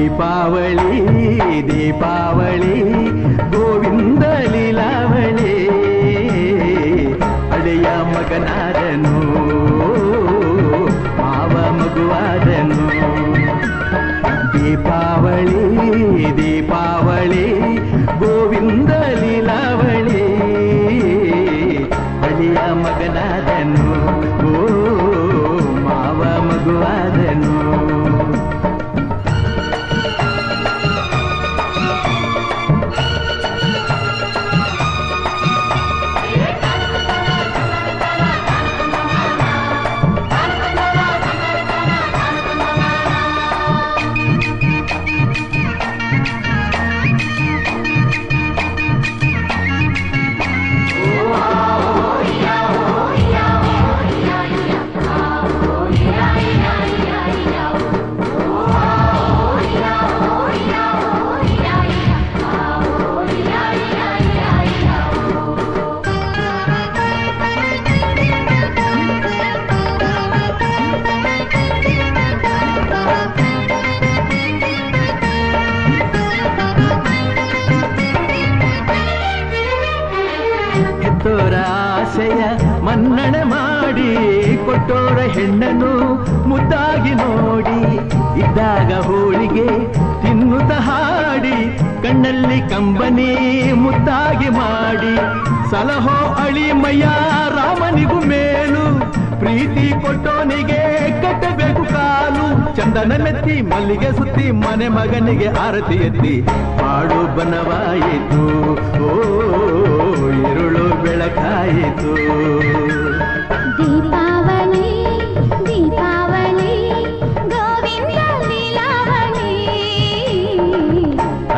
ದೀಪಾವಳಿ ದೀಪಾವಳಿ ಗೋವಿಂದ ಲೀಲಾವಳಿ ಅಳೆಯ ಮಗನಾದನು ಮಾವ ಮಗುವಾದನು ದೀಪಾವಳಿ ದೀಪಾವಳಿ ಗೋವಿಂದ ಲೀಲಾವಳಿ ಅಳಿಯ ಮಗನಾದನು ಮಾವ ಮಗುವಾದನು ಆಸೆಯ ಮನ್ನಣೆ ಮಾಡಿ ಕೊಟ್ಟೋರ ಹೆಣ್ಣನ್ನು ಮುದ್ದಾಗಿ ನೋಡಿ ಇದ್ದಾಗ ಹೋಳಿಗೆ ತಿನ್ನುತ್ತ ಹಾಡಿ ಕಣ್ಣಲ್ಲಿ ಕಂಬನಿ ಮುದ್ದಾಗಿ ಮಾಡಿ ಸಲಹೋ ಅಳಿಮಯ್ಯ ರಾಮನಿಗೂ ಮೇಲು ಪ್ರೀತಿ ಕೊಟ್ಟೋನಿಗೆ ಕಟ್ಟಬೇಕು ಕಾಲು ಚಂದನ ಮೆತ್ತಿ ಮಲ್ಲಿಗೆ ಸುತ್ತಿ ಮನೆ ಮಗನಿಗೆ ಆರತಿ ಎತ್ತಿ ಪಾಡು ಬನವಾಯಿತು ಓ ഇരുಳು ಬೆಳಕಾಯಿತು ದೀಪಾವಳಿ ದೀಪಾವಳಿ ಗೋವಿಂದ ಲೀಲಾವಳಿ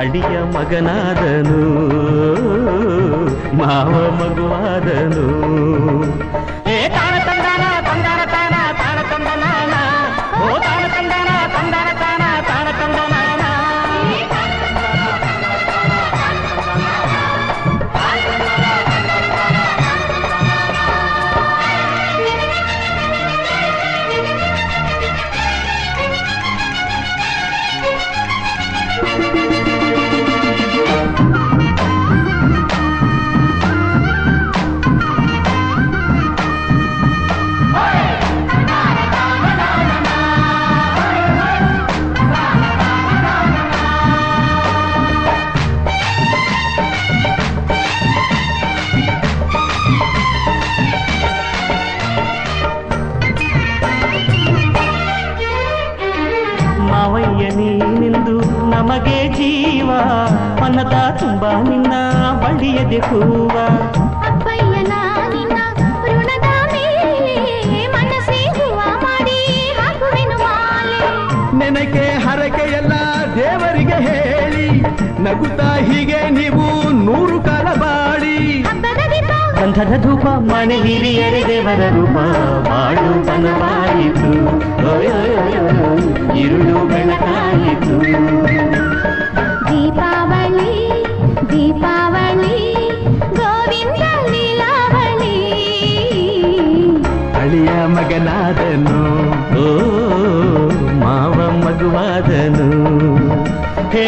ಅಡಿಯ ಮಗನಾದನು ಮಾವ ಮಗುವಾದನು ನಮಗೆ ಜೀವ ಮನದ ತುಂಬ ನಿನ್ನ ಬಳ್ಳಿಯದೆ ಹೂವ ಅಪ್ಪಯ್ಯನ ನಿನ್ನ ಋಣದ ಮೇಲೆ ಮನಸ್ಸೇ ಹೂವ ಮಾಡಿ ಹಾಕುವೆನು ಮಾಲೆ ನೆನಕೆ ಹರಕೆ ಎಲ್ಲ ದೇವರಿಗೆ ಹೇಳಿ ನಗುತ್ತಾ ಹೀಗೆ ನೀವು 100 ಕಾಲ ಬಾಳಿ ಗಂಧದ ಧೂಪ ಮನೆ ಹಿರಿಯರೆ ದೇವರ ರೂಪ ಬಾಳು ಬನವಾಯಿತು ഇരുಳು ಬೆಳಕಾಯಿತು ದೀಪಾವಳಿ ದೀಪಾವಳಿ ಗೋವಿಂದ ಲೀಲಾವಳಿ ಅಳಿಯ ಮಗನಾದನು ಓ ಮಾವ ಮಗುವಾದನು ಹೇ